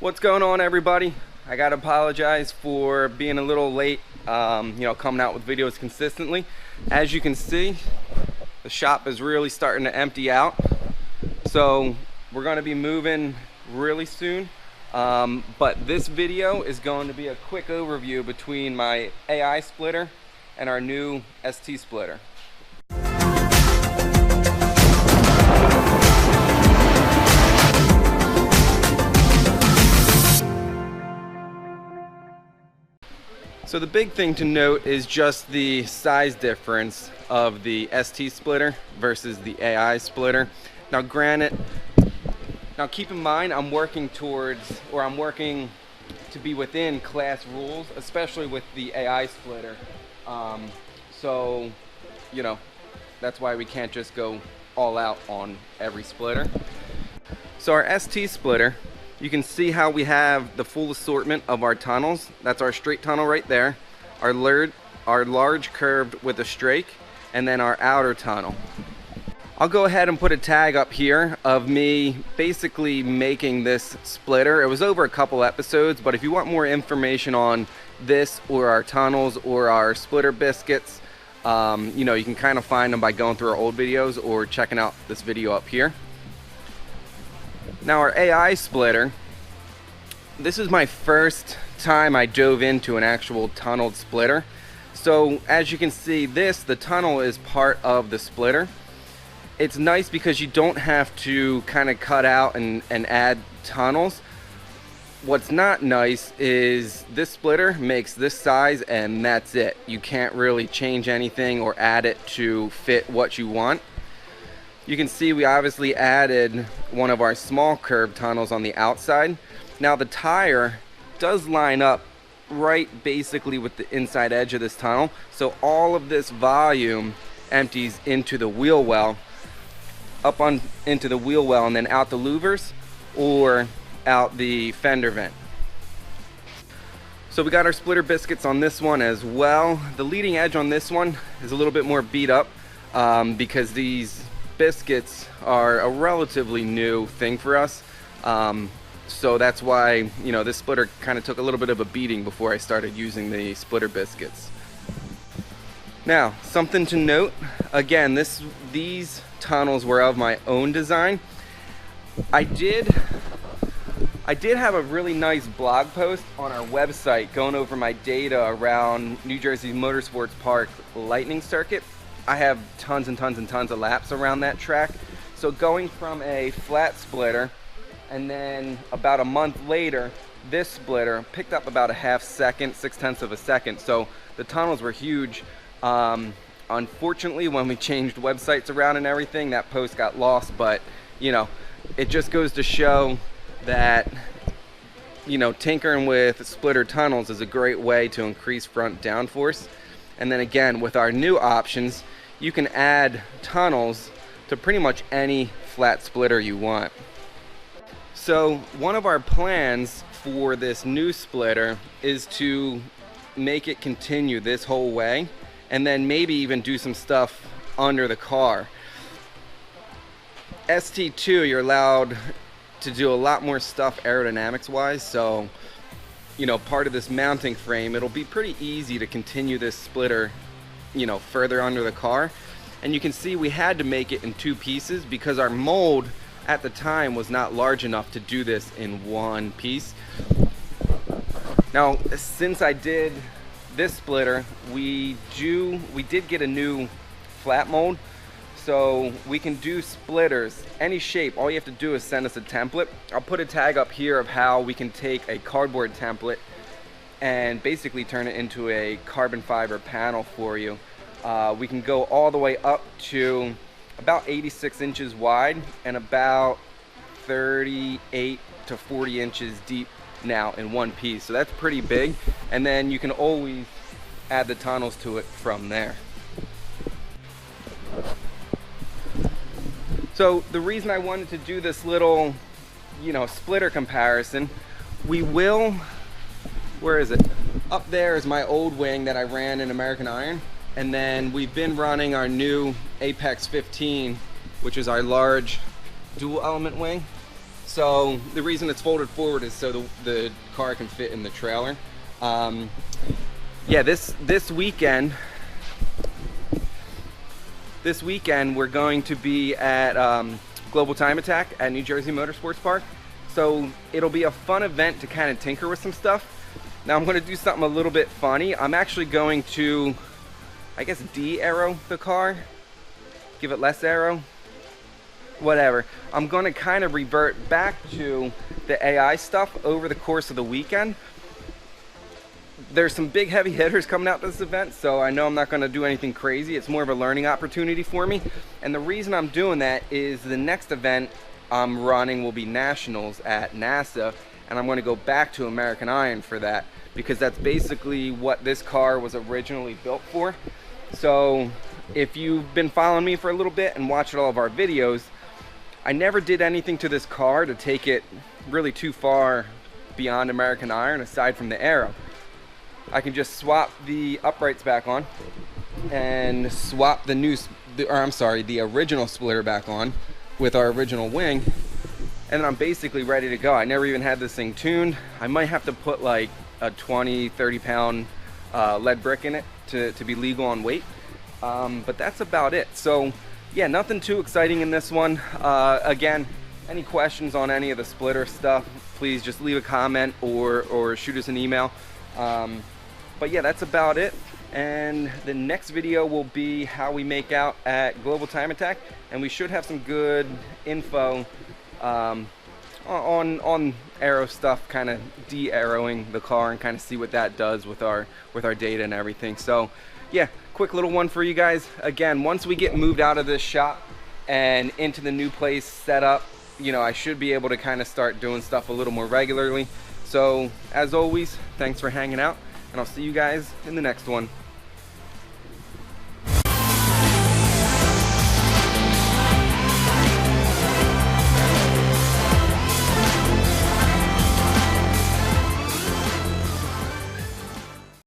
What's going on, everybody? I gotta apologize for being a little late, coming out with videos consistently. As you can see, the shop is really starting to empty out. So we're gonna be moving really soon. But this video is going to be a quick overview between my AI splitter and our new ST splitter. So the big thing to note is just the size difference of the ST splitter versus the AI splitter. Now keep in mind, I'm working to be within class rules, especially with the AI splitter. So, that's why we can't just go all out on every splitter. So our ST splitter, you can see how we have the full assortment of our tunnels. That's our straight tunnel right there, our large curved with a strake, and then our outer tunnel. I'll go ahead and put a tag up here of me basically making this splitter. It was over a couple episodes, but if you want more information on this or our tunnels or our splitter biscuits, you can kind of find them by going through our old videos or checking out this video up here. Now our AI splitter, this is my first time I dove into an actual tunneled splitter. So as you can see, the tunnel is part of the splitter. It's nice because you don't have to kind of cut out and add tunnels. What's not nice is this splitter makes this size and that's it. You can't really change anything or add it to fit what you want. You can see we obviously added one of our small curved tunnels on the outside. Now the tire does line up right basically with the inside edge of this tunnel. So all of this volume empties into the wheel well, into the wheel well, and then out the louvers or out the fender vent. So we got our splitter biscuits on this one as well. The leading edge on this one is a little bit more beat up because these biscuits are a relatively new thing for us, so that's why this splitter kind of took a little bit of a beating before I started using the splitter biscuits. Now something to note, again, these tunnels were of my own design. I did have a really nice blog post on our website going over my data around New Jersey Motorsports Park lightning circuit. I have tons and tons and tons of laps around that track. So going from a flat splitter, and then about a month later, this splitter picked up about a half second, 0.6 of a second. So the tunnels were huge. Unfortunately, when we changed websites around and everything, that post got lost, but it just goes to show that tinkering with splitter tunnels is a great way to increase front downforce. And then again, with our new options, you can add tunnels to pretty much any flat splitter you want. So one of our plans for this new splitter is to make it continue this whole way, and then maybe even do some stuff under the car. ST2, you're allowed to do a lot more stuff aerodynamics wise, so part of this mounting frame, it'll be pretty easy to continue this splitter further under the car. And you can see we had to make it in two pieces because our mold at the time was not large enough to do this in one piece. Now since I did this splitter, we did get a new flat mold, so we can do splitters any shape. All you have to do is send us a template. I'll put a tag up here of how we can take a cardboard template and basically turn it into a carbon fiber panel for you. We can go all the way up to about 86 inches wide and about 38 to 40 inches deep now in one piece. So that's pretty big, and then you can always add the tunnels to it from there. So the reason I wanted to do this little splitter comparison, we will, where is it? Up there is my old wing that I ran in American Iron. And then we've been running our new Apex 15, which is our large dual element wing. So the reason it's folded forward is so the car can fit in the trailer. Yeah, this weekend we're going to be at Global Time Attack at New Jersey Motorsports Park. So it'll be a fun event to kind of tinker with some stuff. Now I'm going to do something a little bit funny. I'm actually going to, I guess, de-aero the car, give it less aero, whatever. I'm going to kind of revert back to the AI stuff over the course of the weekend. There's some big heavy hitters coming out to this event, so I know I'm not going to do anything crazy. It's more of a learning opportunity for me. And the reason I'm doing that is the next event I'm running will be Nationals at NASA, and I'm going to go back to American Iron for that, because that's basically what this car was originally built for. So if you've been following me for a little bit and watched all of our videos, I never did anything to this car to take it really too far beyond American Iron aside from the Aero. I can just swap the uprights back on and swap the original splitter back on with our original wing, and then I'm basically ready to go. I never even had this thing tuned. I might have to put like a 20-30 pound lead brick in it to be legal on weight, but that's about it. So yeah, nothing too exciting in this one. Again, any questions on any of the splitter stuff, please just leave a comment or shoot us an email. But yeah, that's about it. And the next video will be how we make out at Global Time Attack, and we should have some good info on aero stuff, kind of de-aeroing the car and kind of see what that does with our data and everything. So yeah, quick little one for you guys. Again, once we get moved out of this shop and into the new place set up, you know, I should be able to kind of start doing stuff a little more regularly. So as always, thanks for hanging out, and I'll see you guys in the next one.